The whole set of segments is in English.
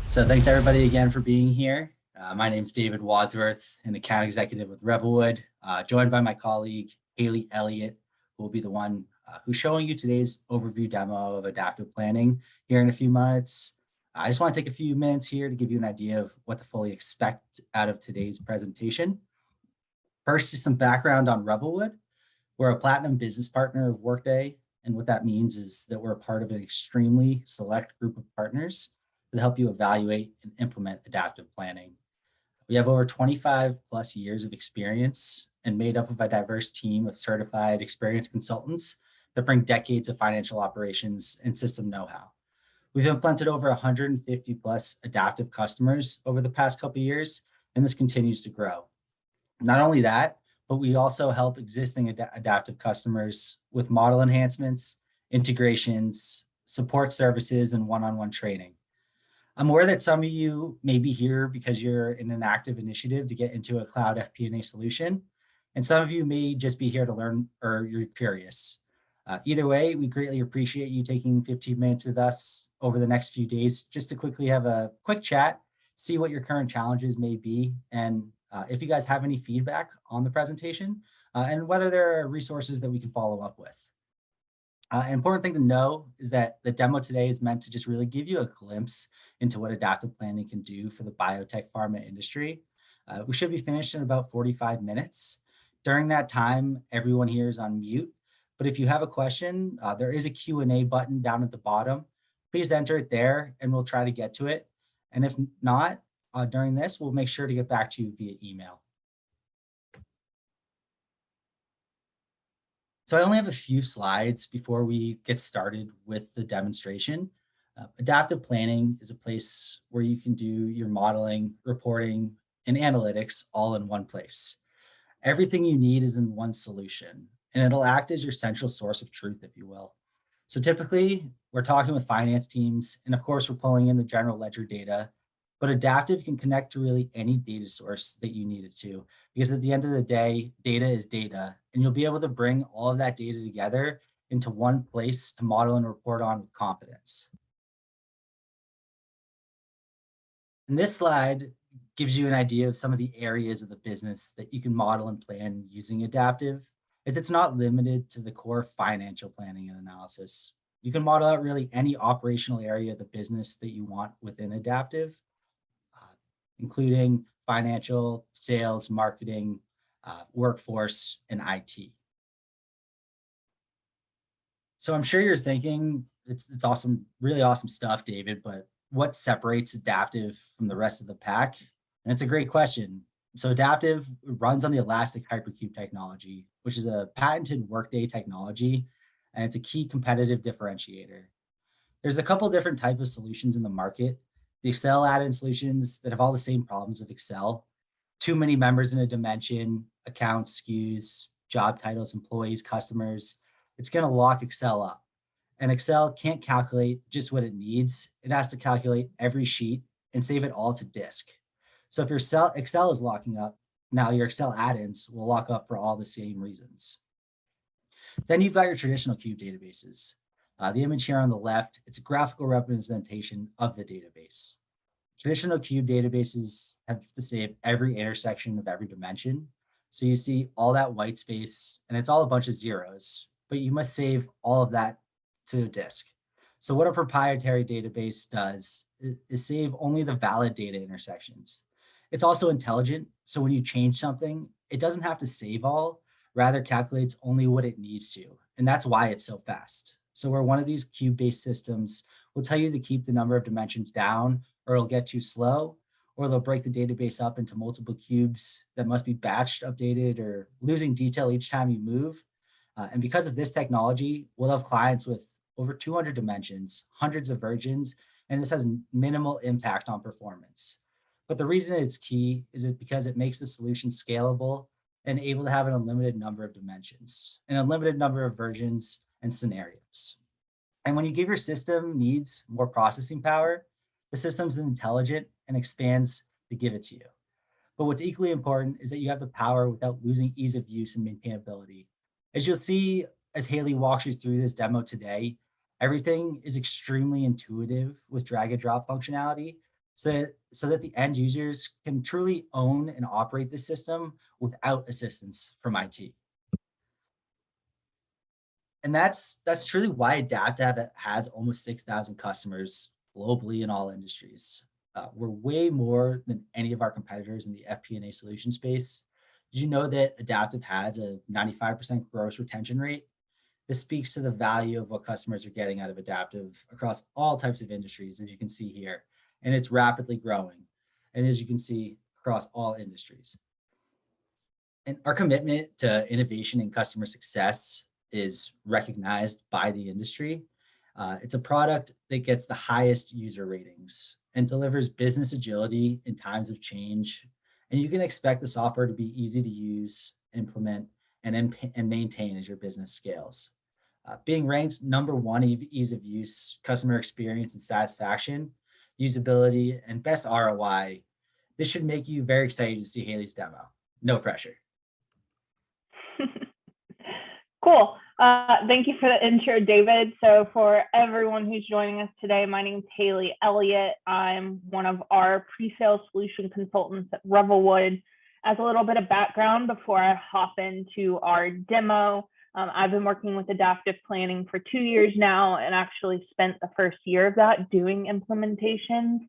So thanks everybody again for being here. My name is David Wadsworth, an account executive with Revelwood, joined by my colleague, Haley Elliott, who will be the one who's showing you today's overview demo of adaptive planning here in a few minutes. I just want to take a few minutes here to give you an idea of what to fully expect out of today's presentation. First, just some background on Revelwood. We're a platinum business partner of Workday, and what that means is that we're a part of an extremely select group of partners that help you evaluate and implement adaptive planning. We have over 25 plus years of experience and made up of a diverse team of certified experienced consultants that bring decades of financial operations and system know-how. We've implemented over 150 plus adaptive customers over the past couple of years, and this continues to grow. Not only that, but we also help existing adaptive customers with model enhancements, integrations, support services, and one-on-one training. I'm aware that some of you may be here because you're in an active initiative to get into a cloud FP&A solution, and some of you may just be here to learn or you're curious. Either way, we greatly appreciate you taking 15 minutes with us over the next few days just to quickly have a quick chat, see what your current challenges may be, and if you guys have any feedback on the presentation, and whether there are resources that we can follow up with. An important thing to know is that the demo today is meant to just really give you a glimpse into what adaptive planning can do for the biotech pharma industry. We should be finished in about 45 minutes. During that time, everyone here is on mute, but if you have a question, there is a Q&A button down at the bottom. Please enter it there and we'll try to get to it. And if not, during this, we'll make sure to get back to you via email. So I only have a few slides before we get started with the demonstration. Adaptive planning is a place where you can do your modeling, reporting, and analytics all in one place. Everything you need is in one solution, and it'll act as your central source of truth, if you will. So typically, we're talking with finance teams, and of course, we're pulling in the general ledger data, but adaptive can connect to really any data source that you need it to, because at the end of the day, data is data, and you'll be able to bring all of that data together into one place to model and report on with confidence. And this slide gives you an idea of some of the areas of the business that you can model and plan using adaptive, as it's not limited to the core financial planning and analysis. You can model out really any operational area of the business that you want within adaptive, including financial, sales, marketing, workforce, and IT. So I'm sure you're thinking, it's awesome, really awesome stuff, David, but what separates adaptive from the rest of the pack? And it's a great question. So adaptive runs on the elastic hypercube technology, which is a patented Workday technology, and it's a key competitive differentiator. There's a couple different types of solutions in the market. The Excel add-in solutions that have all the same problems of Excel, too many members in a dimension, accounts, SKUs, job titles, employees, customers. It's going to lock Excel up. And Excel can't calculate just what it needs. It has to calculate every sheet and save it all to disk. So if your Excel is locking up, now your Excel add-ins will lock up for all the same reasons. Then you've got your traditional cube databases. The image here on the left, it's a graphical representation of the database. Traditional cube databases have to save every intersection of every dimension. So you see all that white space, and it's all a bunch of zeros, but you must save all of that to a disk. So what a proprietary database does is save only the valid data intersections. It's also intelligent, so when you change something, it doesn't have to save all, rather calculates only what it needs to, and that's why it's so fast. So where one of these cube-based systems will tell you to keep the number of dimensions down, or it'll get too slow, or they'll break the database up into multiple cubes that must be batched, updated, or losing detail each time you move. And because of this technology, we'll have clients with over 200 dimensions, hundreds of versions, and this has minimal impact on performance. But the reason it's key is because it makes the solution scalable and able to have an unlimited number of dimensions, an unlimited number of versions and scenarios. And when you give your system needs more processing power, the system's intelligent and expands to give it to you. But what's equally important is that you have the power without losing ease of use and maintainability. As you'll see as Haley walks you through this demo today, everything is extremely intuitive with drag and drop functionality so that the end users can truly own and operate the system without assistance from IT. And that's truly why Adaptive has almost 6,000 customers globally in all industries. We're way more than any of our competitors in the FP&A solution space. Did you know that Adaptive has a 95% gross retention rate? This speaks to the value of what customers are getting out of Adaptive across all types of industries, as you can see here, and it's rapidly growing. And as you can see, across all industries. And our commitment to innovation and customer success is recognized by the industry. It's a product that gets the highest user ratings and delivers business agility in times of change. And you can expect the software to be easy to use, implement, and maintain as your business scales. Being ranked #1 ease of use, customer experience and satisfaction, usability, and best ROI, this should make you very excited to see Haley's demo. No pressure. Cool. Thank you for the intro, David. So for everyone who's joining us today, my name is Haley Elliott. I'm one of our pre-sales solution consultants at Revelwood. As a little bit of background before I hop into our demo, I've been working with adaptive planning for 2 years now and actually spent the first year of that doing implementations.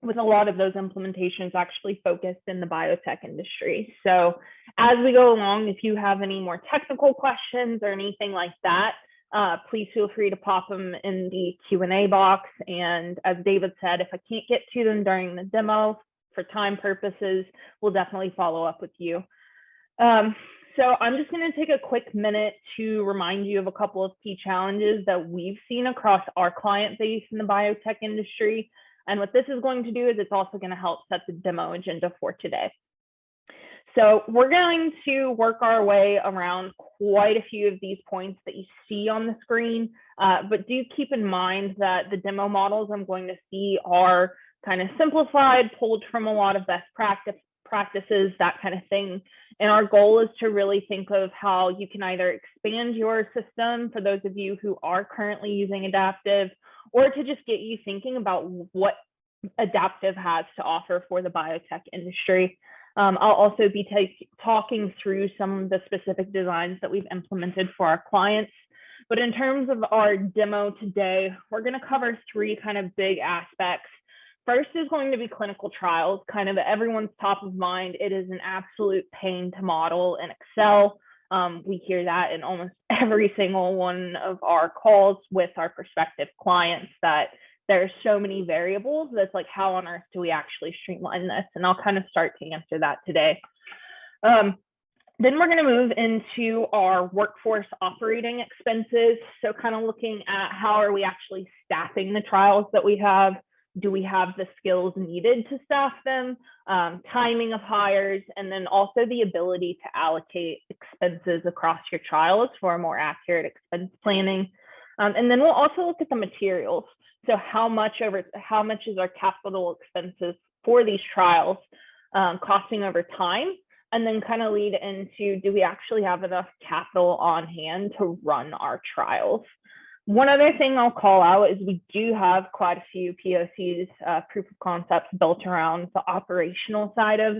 With a lot of those implementations actually focused in the biotech industry. So as we go along, if you have any more technical questions or anything like that, please feel free to pop them in the Q&A box. And as David said, if I can't get to them during the demo for time purposes, we'll definitely follow up with you. So I'm just going to take a quick minute to remind you of a couple of key challenges that we've seen across our client base in the biotech industry. And what this is going to do is it's also going to help set the demo agenda for today. So we're going to work our way around quite a few of these points that you see on the screen, but do keep in mind that the demo models I'm going to see are kind of simplified, pulled from a lot of best practices, that kind of thing. And our goal is to really think of how you can either expand your system for those of you who are currently using Adaptive, or to just get you thinking about what Adaptive has to offer for the biotech industry. I'll also be talking through some of the specific designs that we've implemented for our clients. But in terms of our demo today, we're going to cover 3 kind of big aspects. First is going to be clinical trials, kind of everyone's top of mind. It is an absolute pain to model in Excel. We hear that in almost every single one of our calls with our prospective clients, that there's so many variables that's like, how on earth do we actually streamline this? And I'll kind of start to answer that today. Then we're going to move into our workforce operating expenses. So kind of looking at how are we actually staffing the trials that we have? Do we have the skills needed to staff them? Timing of hires, and then also the ability to allocate expenses across your trials for a more accurate expense planning. And then we'll also look at the materials. So how much is our capital expenses for these trials costing over time? And then kind of lead into, do we actually have enough capital on hand to run our trials? One other thing I'll call out is we do have quite a few POCs, proof of concepts, built around the operational side of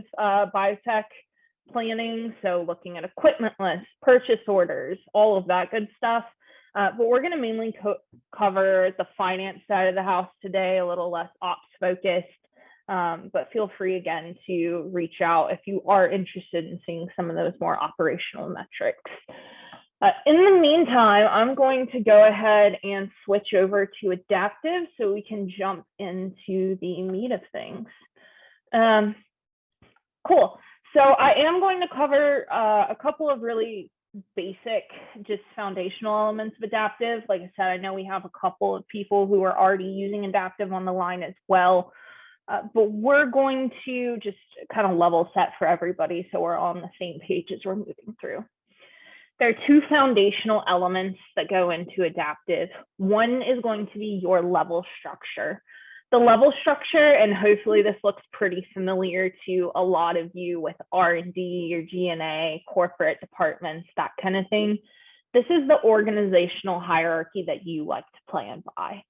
biotech planning. So looking at equipment lists, purchase orders, all of that good stuff. But we're going to mainly cover the finance side of the house today, a little less ops focused. But feel free again to reach out if you are interested in seeing some of those more operational metrics. In the meantime, I'm going to go ahead and switch over to Adaptive so we can jump into the meat of things. Cool. So I am going to cover a couple of really basic, just foundational elements of Adaptive. Like I said, I know we have a couple of people who are already using Adaptive on the line as well. But we're going to just kind of level set for everybody so we're all on the same page as we're moving through. There are 2 foundational elements that go into Adaptive. One is going to be your level structure. The level structure, and hopefully this looks pretty familiar to a lot of you with R&D, your G&A, corporate departments, that kind of thing. this is the organizational hierarchy that you like to plan by.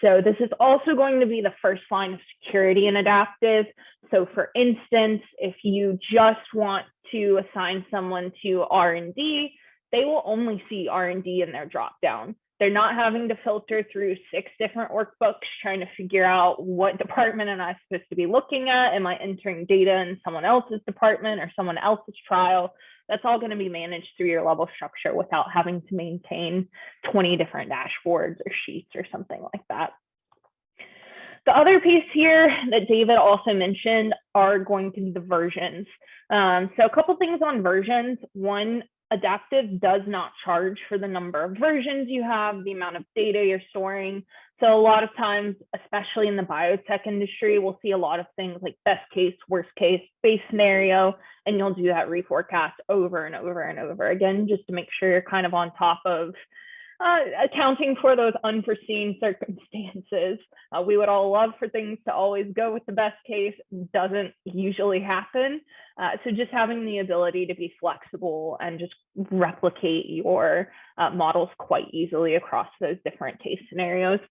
So this is also going to be the first line of security in Adaptive. So for instance, if you just want to assign someone to R&D, they will only see R&D in their dropdown. They're not having to filter through 6 different workbooks trying to figure out what department am I supposed to be looking at? Am I entering data in someone else's department or someone else's trial? That's all going to be managed through your level structure without having to maintain 20 different dashboards or sheets or something like that. The other piece here that David also mentioned are going to be the versions. So a couple things on versions. One, Adaptive does not charge for the number of versions you have, the amount of data you're storing. So a lot of times, especially in the biotech industry, we'll see a lot of things like best case, worst case, base scenario, and you'll do that reforecast over and over and over again, just to make sure you're kind of on top of accounting for those unforeseen circumstances. We would all love for things to always go with the best case. Doesn't usually happen. So just having the ability to be flexible and just replicate your models quite easily across those different case scenarios.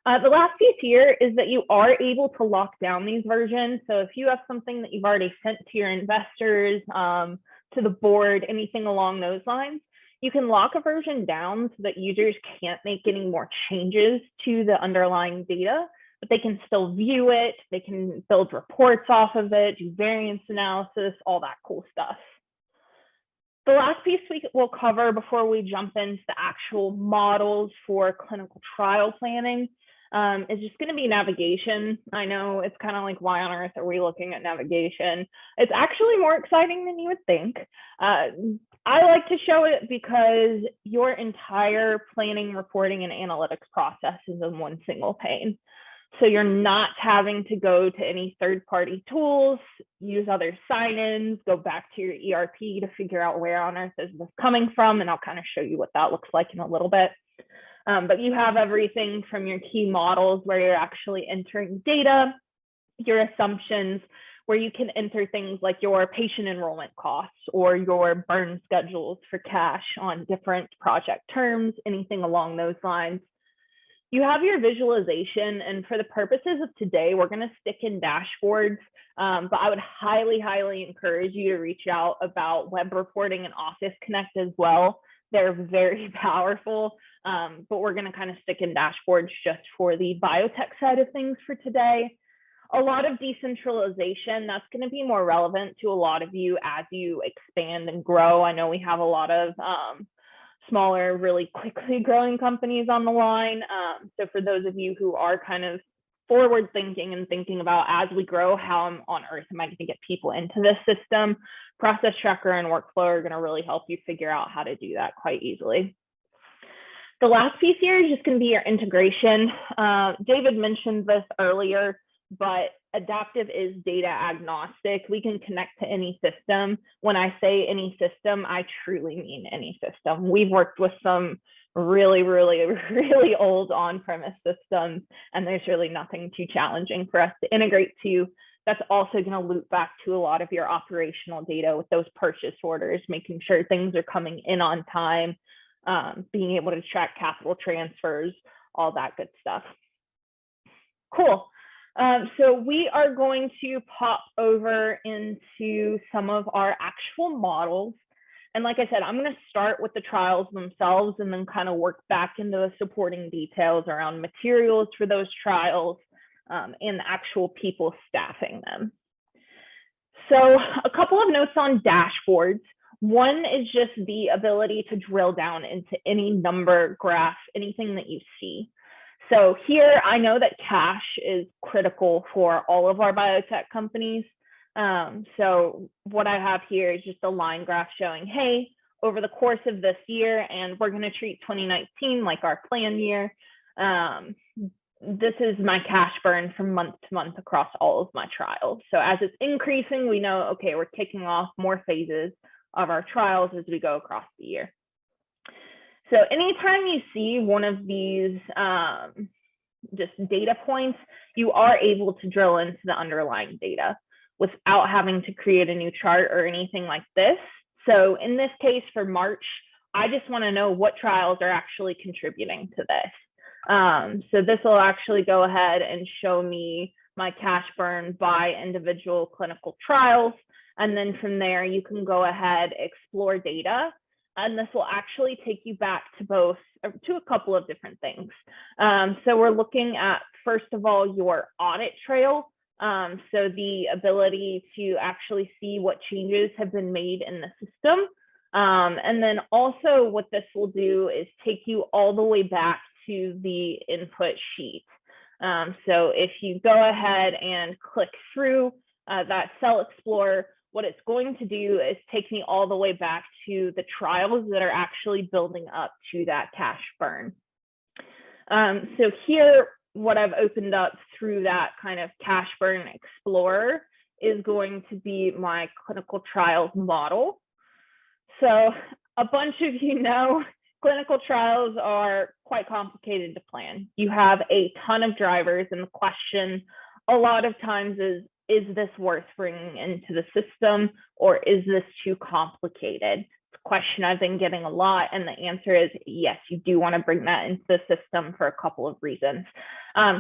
The last piece here is that you are able to lock down these versions. So if you have something that you've already sent to your investors, to the board, anything along those lines, you can lock a version down so that users can't make any more changes to the underlying data, but they can still view it, they can build reports off of it, do variance analysis, all that cool stuff. The last piece we will cover before we jump into the actual models for clinical trial planning is just going to be navigation. I know it's kind of like, why on earth are we looking at navigation? It's actually more exciting than you would think. I like to show it because your entire planning, reporting, and analytics process is in one single pane. So you're not having to go to any third-party tools, use other sign-ins, go back to your ERP to figure out where on earth is this coming from, and I'll kind of show you what that looks like in a little bit. But you have everything from your key models where you're actually entering data, your assumptions, where you can enter things like your patient enrollment costs or your burn schedules for cash on different project terms, anything along those lines. You have your visualization, and for the purposes of today, we're going to stick in dashboards, but I would highly, highly encourage you to reach out about web reporting and Office Connect as well. They're very powerful, but we're going to kind of stick in dashboards just for the biotech side of things for today. A lot of decentralization, that's going to be more relevant to a lot of you as you expand and grow. I know we have a lot of smaller, really quickly growing companies on the line. So for those of you who are kind of forward thinking and thinking about, as we grow, how on earth am I going to get people into this system, Process Tracker and Workflow are going to really help you figure out how to do that quite easily. The last piece here is just going to be your integration. David mentioned this earlier, but Adaptive is data agnostic. We can connect to any system. When I say any system, I truly mean any system. We've worked with some really, really, really old on-premise systems, and there's really nothing too challenging for us to integrate to. That's also going to loop back to a lot of your operational data with those purchase orders, making sure things are coming in on time, being able to track capital transfers, all that good stuff. Cool. So we are going to pop over into some of our actual models. And like I said, I'm going to start with the trials themselves and then kind of work back into the supporting details around materials for those trials and the actual people staffing them. So a couple of notes on dashboards. One is just the ability to drill down into any number, graph, anything that you see. So here, I know that cash is critical for all of our biotech companies. So what I have here is just a line graph showing, hey, over the course of this year, and we're going to treat 2019 like our plan year, this is my cash burn from month to month across all of my trials. So as it's increasing, we know, okay, we're kicking off more phases of our trials as we go across the year. So anytime you see one of these just data points, you are able to drill into the underlying data without having to create a new chart or anything like this. So in this case for March, I just want to know what trials are actually contributing to this. So this will actually go ahead and show me my cash burn by individual clinical trials. And then from there, you can go ahead, explore data. And this will actually take you back to a couple of different things. So we're looking at, first of all, your audit trail. So the ability to actually see what changes have been made in the system. And then also what this will do is take you all the way back to the input sheet. So if you go ahead and click through that Cell Explorer, what it's going to do is take me all the way back to the trials that are actually building up to that cash burn. So here, what I've opened up through that kind of cash burn explorer is going to be my clinical trials model. So a bunch of you know, clinical trials are quite complicated to plan. You have a ton of drivers, and the question a lot of times is this worth bringing into the system, or is this too complicated? It's a question I've been getting a lot, and the answer is yes, you do want to bring that into the system for a couple of reasons.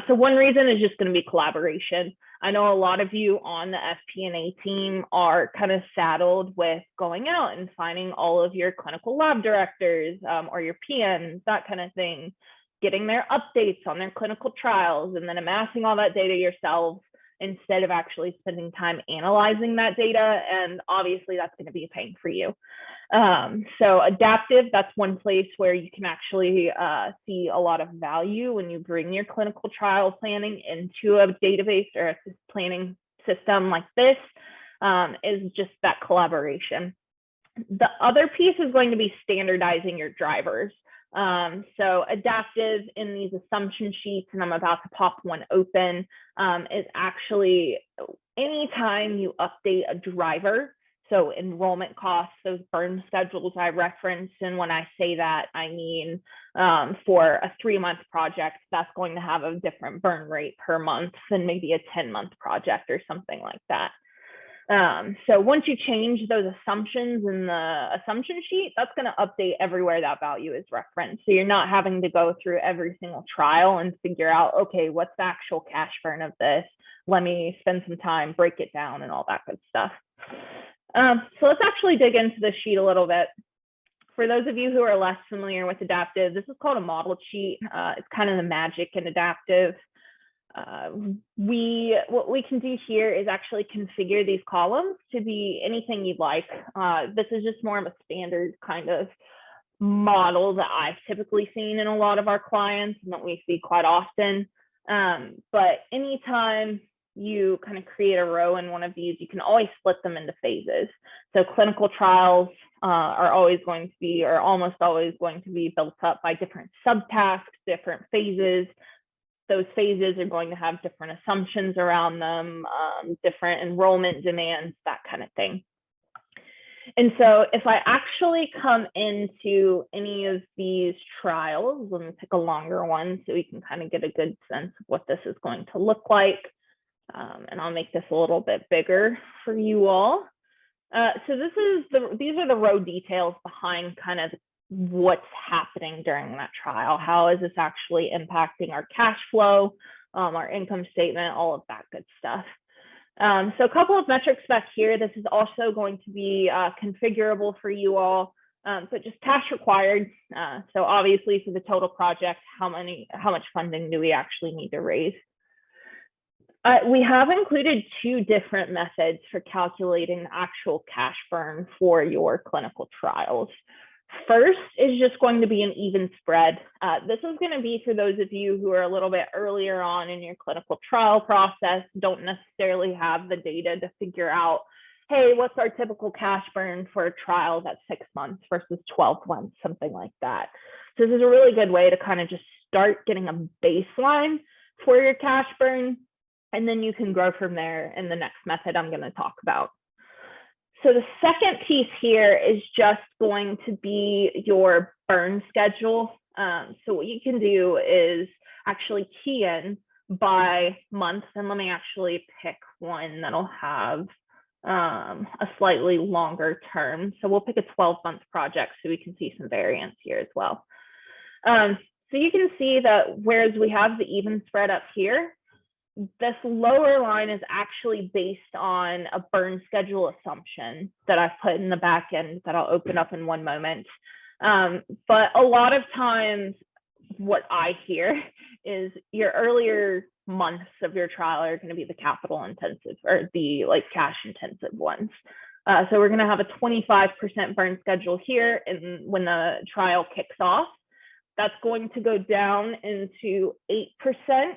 So one reason is just going to be collaboration. I know a lot of you on the FP&A team are kind of saddled with going out and finding all of your clinical lab directors or your PMs, that kind of thing, getting their updates on their clinical trials, and then amassing all that data yourselves instead of actually spending time analyzing that data. And obviously that's going to be a pain for you. So Adaptive, that's one place where you can actually see a lot of value when you bring your clinical trial planning into a database or a planning system like this, is just that collaboration. The other piece is going to be standardizing your drivers. So Adaptive in these assumption sheets, and I'm about to pop one open, is actually anytime you update a driver, so enrollment costs, those burn schedules I referenced, and when I say that, I mean for a 3-month project, that's going to have a different burn rate per month than maybe a 10-month project or something like that. So once you change those assumptions in the assumption sheet, that's going to update everywhere that value is referenced. So you're not having to go through every single trial and figure out, okay, what's the actual cash burn of this? Let me spend some time, break it down, and all that good stuff. So let's actually dig into the sheet a little bit. For those of you who are less familiar with Adaptive, this is called a model sheet. It's kind of the magic in Adaptive. What we can do here is actually configure these columns to be anything you'd like. This is just more of a standard kind of model that I've typically seen in a lot of our clients and that we see quite often. But anytime you kind of create a row in one of these, you can always split them into phases. So clinical trials are always going to be, or almost always going to be, built up by different subtasks, different phases. Those phases are going to have different assumptions around them, different enrollment demands, that kind of thing. And so if I actually come into any of these trials, let me pick a longer one so we can kind of get a good sense of what this is going to look like. And I'll make this a little bit bigger for you all. So these are the row details behind kind of what's happening during that trial. How is this actually impacting our cash flow, our income statement, all of that good stuff. So a couple of metrics back here. This is also going to be configurable for you all, but just cash required. So obviously for the total project, how much funding do we actually need to raise? We have included 2 different methods for calculating the actual cash burn for your clinical trials. First is just going to be an even spread. This is going to be for those of you who are a little bit earlier on in your clinical trial process, don't necessarily have the data to figure out, hey, what's our typical cash burn for a trial that's 6 months versus 12 months, something like that. So this is a really good way to kind of just start getting a baseline for your cash burn, and then you can grow from there in the next method I'm going to talk about. So the second piece here is just going to be your burn schedule. So what you can do is actually key in by month, and let me actually pick one that'll have a slightly longer term. So we'll pick a 12-month project so we can see some variance here as well. So you can see that whereas we have the even spread up here, this lower line is actually based on a burn schedule assumption that I've put in the back end that I'll open up in one moment. But a lot of times what I hear is your earlier months of your trial are going to be the capital intensive or the like cash intensive ones. So we're going to have a 25% burn schedule here. And when the trial kicks off, that's going to go down into 8%.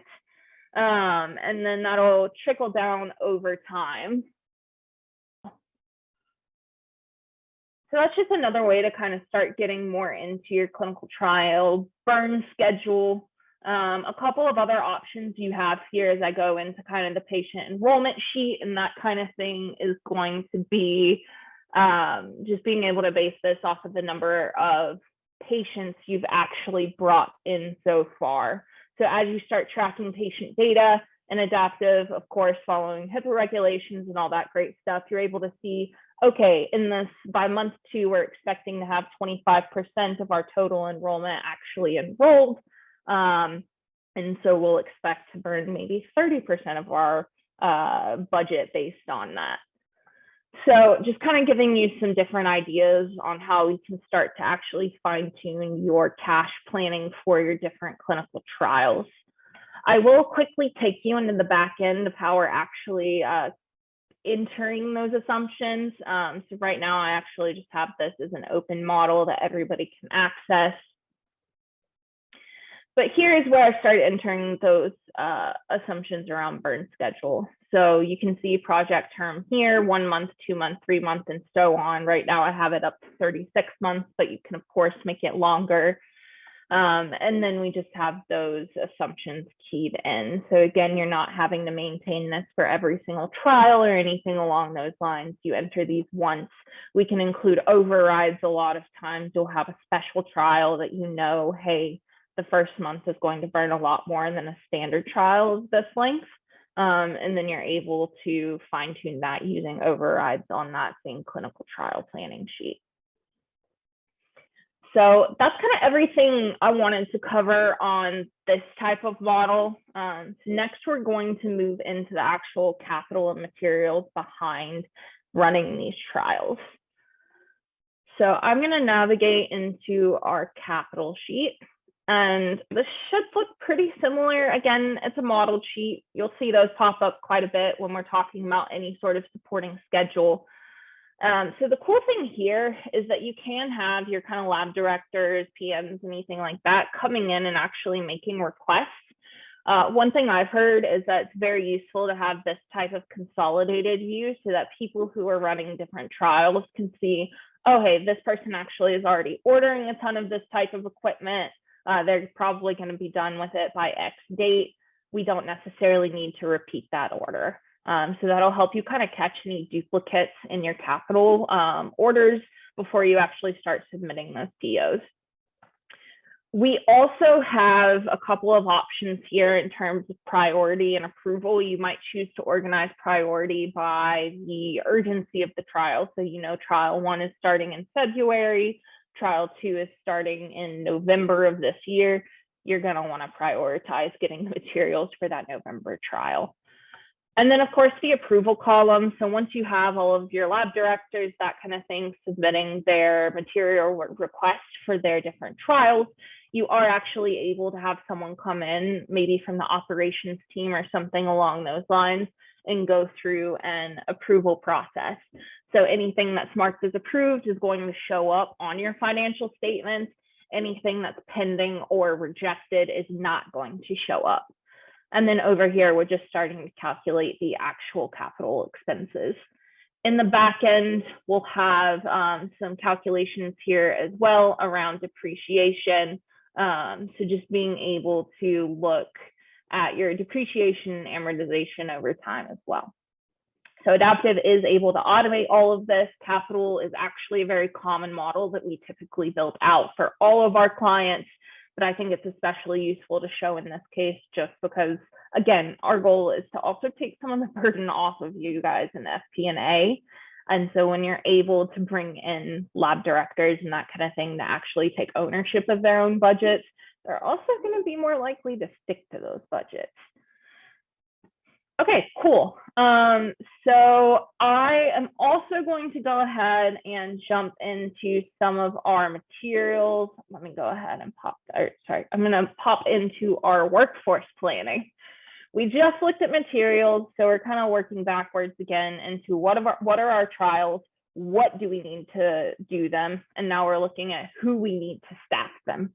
And then that'll trickle down over time. So that's just another way to kind of start getting more into your clinical trial burn schedule. A couple of other options you have here as I go into kind of the patient enrollment sheet and that kind of thing is going to be just being able to base this off of the number of patients you've actually brought in so far. So as you start tracking patient data and Adaptive, of course, following HIPAA regulations and all that great stuff, you're able to see, okay, in this, by month 2, we're expecting to have 25% of our total enrollment actually enrolled. And so we'll expect to burn maybe 30% of our budget based on that. So just kind of giving you some different ideas on how we can start to actually fine tune your cash planning for your different clinical trials. I will quickly take you into the back end of how we're actually entering those assumptions. So right now I actually just have this as an open model that everybody can access. But here is where I started entering those assumptions around burn schedule. So you can see project term here, 1 month, 2 month, 3 month, and so on. Right now I have it up to 36 months, but you can of course make it longer. And then we just have those assumptions keyed in. So again, you're not having to maintain this for every single trial or anything along those lines. You enter these once. We can include overrides a lot of times. You'll have a special trial that you know, hey, the first month is going to burn a lot more than a standard trial of this length. And then you're able to fine tune that using overrides on that same clinical trial planning sheet. So that's kind of everything I wanted to cover on this type of model. So next, we're going to move into the actual capital and materials behind running these trials. So I'm going to navigate into our capital sheet. And this should look pretty similar. Again, it's a model sheet. You'll see those pop up quite a bit when we're talking about any sort of supporting schedule. So the cool thing here is that you can have your kind of lab directors, PMs, anything like that coming in and actually making requests. One thing I've heard is that it's very useful to have this type of consolidated view so that people who are running different trials can see, oh, hey, this person actually is already ordering a ton of this type of equipment. They're probably going to be done with it by X date. We don't necessarily need to repeat that order. So that'll help you kind of catch any duplicates in your capital orders before you actually start submitting those POs. We also have a couple of options here in terms of priority and approval. You might choose to organize priority by the urgency of the trial. So, you know, trial 1 is starting in February. Trial 2 is starting in November of this year. You're going to want to prioritize getting the materials for that November trial. And then, of course, the approval column. So once you have all of your lab directors, that kind of thing, submitting their material request for their different trials, you are actually able to have someone come in, maybe from the operations team or something along those lines, and go through an approval process. So anything that's marked as approved is going to show up on your financial statements. Anything that's pending or rejected is not going to show up. And then over here, we're just starting to calculate the actual capital expenses. In the back end, we'll have some calculations here as well around depreciation. So just being able to look at your depreciation and amortization over time as well. So Adaptive is able to automate all of this. Capital is actually a very common model that we typically build out for all of our clients but I think it's especially useful to show in this case just because, again, our goal is to also take some of the burden off of you guys in FP&A. And so when you're able to bring in lab directors and that kind of thing to actually take ownership of their own budgets, they're also going to be more likely to stick to those budgets. Okay, cool. So I am also going to go ahead and jump into some of our materials. Let me go ahead and I'm going to pop into our workforce planning. We just looked at materials, so we're kind of working backwards again into what are our trials, what do we need to do them, and now we're looking at who we need to staff them.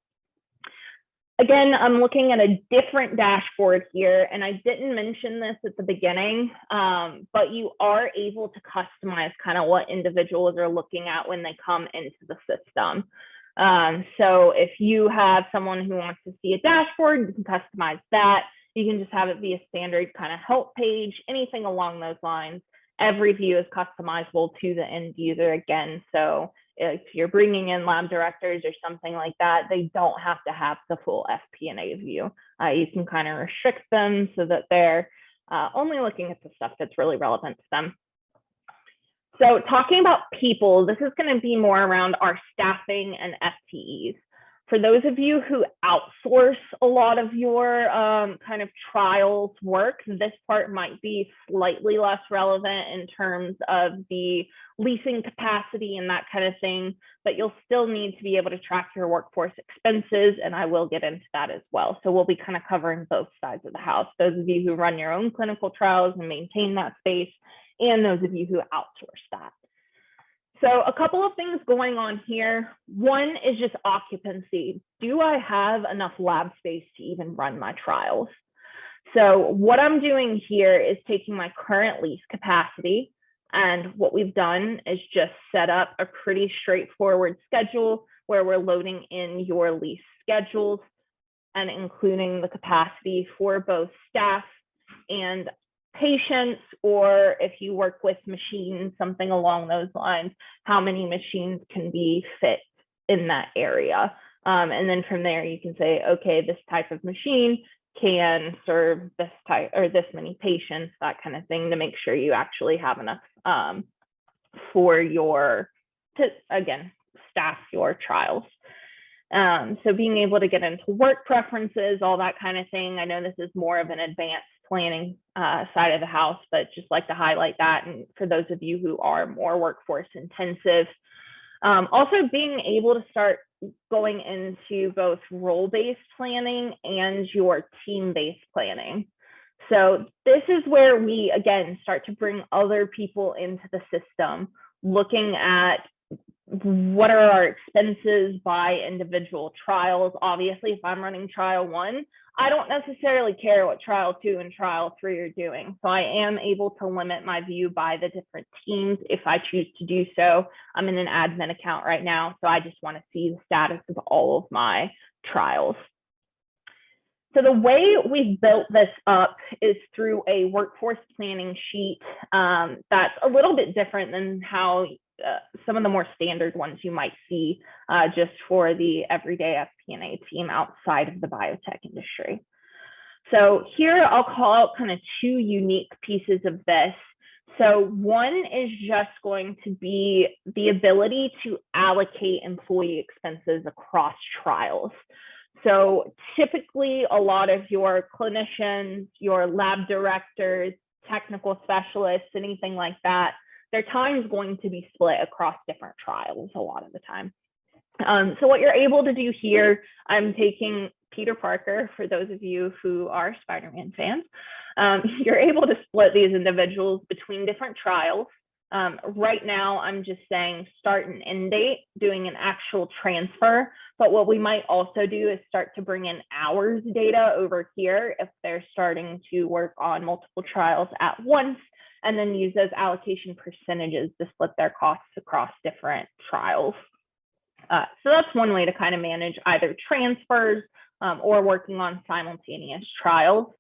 Again, I'm looking at a different dashboard here, and I didn't mention this at the beginning, but you are able to customize kind of what individuals are looking at when they come into the system. So if you have someone who wants to see a dashboard, you can customize that. You can just have it be a standard kind of help page, anything along those lines. Every view is customizable to the end user again. So if you're bringing in lab directors or something like that, they don't have to have the full FP&A view. You can kind of restrict them so that they're only looking at the stuff that's really relevant to them. So talking about people, this is going to be more around our staffing and FTEs. For those of you who outsource a lot of your kind of trials work, this part might be slightly less relevant in terms of the leasing capacity and that kind of thing, but you'll still need to be able to track your workforce expenses, and I will get into that as well. So we'll be kind of covering both sides of the house, those of you who run your own clinical trials and maintain that space, and those of you who outsource that. So a couple of things going on here. One is just occupancy. Do I have enough lab space to even run my trials? So what I'm doing here is taking my current lease capacity, and what we've done is just set up a pretty straightforward schedule where we're loading in your lease schedules and including the capacity for both staff and patients, or if you work with machines, something along those lines, how many machines can be fit in that area. And then from there, you can say, okay, this type of machine can serve this type or this many patients, that kind of thing, to make sure you actually have enough for to again, staff your trials. So being able to get into work preferences, all that kind of thing. I know this is more of an advanced planning side of the house, but just like to highlight that. And for those of you who are more workforce intensive, also being able to start going into both role-based planning and your team-based planning. So this is where we, again, start to bring other people into the system, looking at what are our expenses by individual trials. Obviously, if I'm running trial 1, I don't necessarily care what trial 2 and trial 3 are doing. So I am able to limit my view by the different teams if I choose to do so. I'm in an admin account right now, so I just want to see the status of all of my trials. So the way we've built this up is through a workforce planning sheet that's a little bit different than how some of the more standard ones you might see just for the everyday FP&A team outside of the biotech industry. So here I'll call out kind of 2 unique pieces of this. So one is just going to be the ability to allocate employee expenses across trials. So typically a lot of your clinicians, your lab directors, technical specialists, anything like that, their time is going to be split across different trials a lot of the time. So what you're able to do here, I'm taking Peter Parker, for those of you who are Spider-Man fans, you're able to split these individuals between different trials. Right now, I'm just saying start and end date, doing an actual transfer. But what we might also do is start to bring in hours data over here if they're starting to work on multiple trials at once, and then use those allocation percentages to split their costs across different trials. So that's one way to kind of manage either transfers or working on simultaneous trials.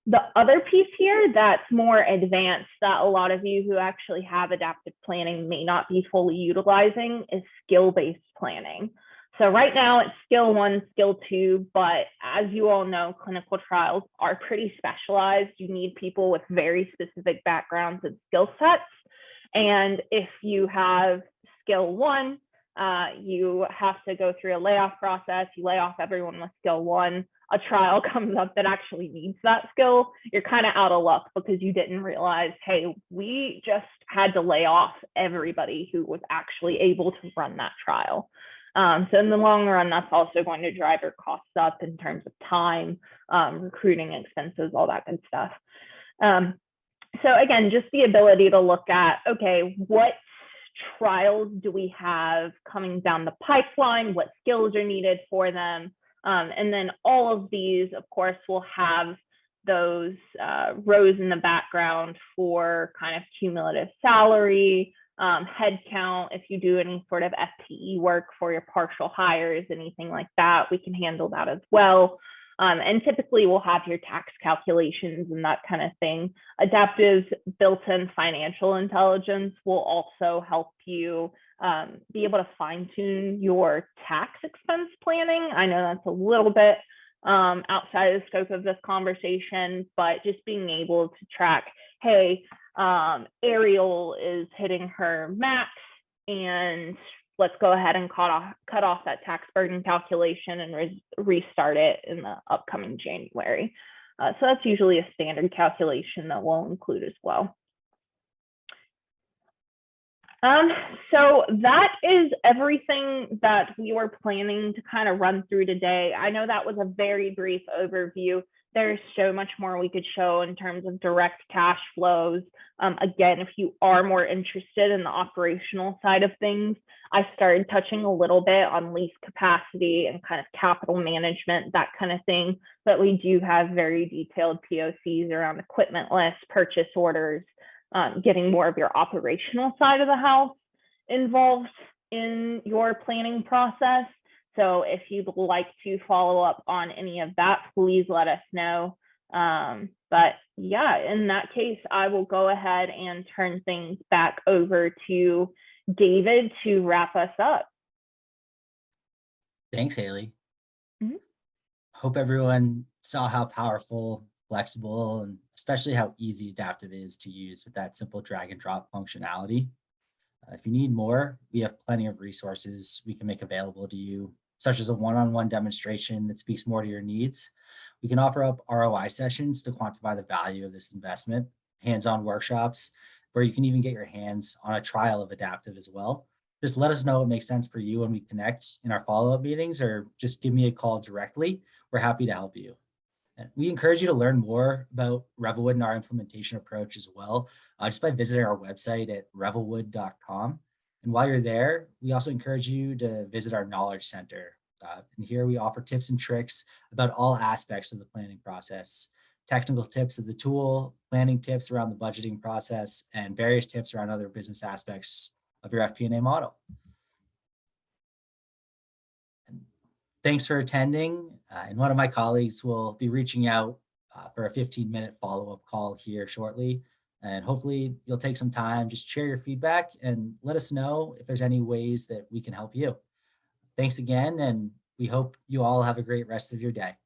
The other piece here that's more advanced that a lot of you who actually have adaptive planning may not be fully utilizing is skill-based planning. So right now it's skill 1, skill 2, but as you all know, clinical trials are pretty specialized. You need people with very specific backgrounds and skill sets. And if you have skill 1, you have to go through a layoff process. You lay off everyone with skill 1. A trial comes up that actually needs that skill. You're kind of out of luck because you didn't realize, hey, we just had to lay off everybody who was actually able to run that trial. So in the long run, that's also going to drive your costs up in terms of time, recruiting expenses, all that good stuff. So again, just the ability to look at, okay, what trials do we have coming down the pipeline? What skills are needed for them? And then all of these, of course, will have those rows in the background for kind of cumulative salary, headcount, if you do any sort of FTE work for your partial hires, anything like that, we can handle that as well. And typically we'll have your tax calculations and that kind of thing. Adaptive's built-in financial intelligence will also help you be able to fine-tune your tax expense planning. I know that's a little bit outside of the scope of this conversation, but just being able to track, hey, Ariel is hitting her max, and let's go ahead and cut off that tax burden calculation and restart it in the upcoming January. So that's usually a standard calculation that we'll include as well. So that is everything that we were planning to kind of run through today. I know that was a very brief overview. There's so much more we could show in terms of direct cash flows. Again, if you are more interested in the operational side of things, I started touching a little bit on lease capacity and kind of capital management, that kind of thing. But we do have very detailed POCs around equipment lists, purchase orders, getting more of your operational side of the house involved in your planning process. So if you'd like to follow up on any of that, please let us know. But yeah, in that case, I will go ahead and turn things back over to David to wrap us up. Thanks, Haley. Mhm. Hope everyone saw how powerful, flexible, and especially how easy Adaptive is to use with that simple drag and drop functionality. If you need more, we have plenty of resources we can make available to you, such as a one-on-one demonstration that speaks more to your needs. We can offer up ROI sessions to quantify the value of this investment, hands-on workshops, where you can even get your hands on a trial of Adaptive as well. Just let us know what makes sense for you when we connect in our follow-up meetings, or just give me a call directly. We're happy to help you. And we encourage you to learn more about Revelwood and our implementation approach as well, just by visiting our website at revelwood.com. And while you're there, we also encourage you to visit our Knowledge Center. And here we offer tips and tricks about all aspects of the planning process, technical tips of the tool, planning tips around the budgeting process, and various tips around other business aspects of your FP&A model. And thanks for attending. And one of my colleagues will be reaching out for a 15-minute follow-up call here shortly. And hopefully you'll take some time, just share your feedback and let us know if there's any ways that we can help you. Thanks again, and we hope you all have a great rest of your day.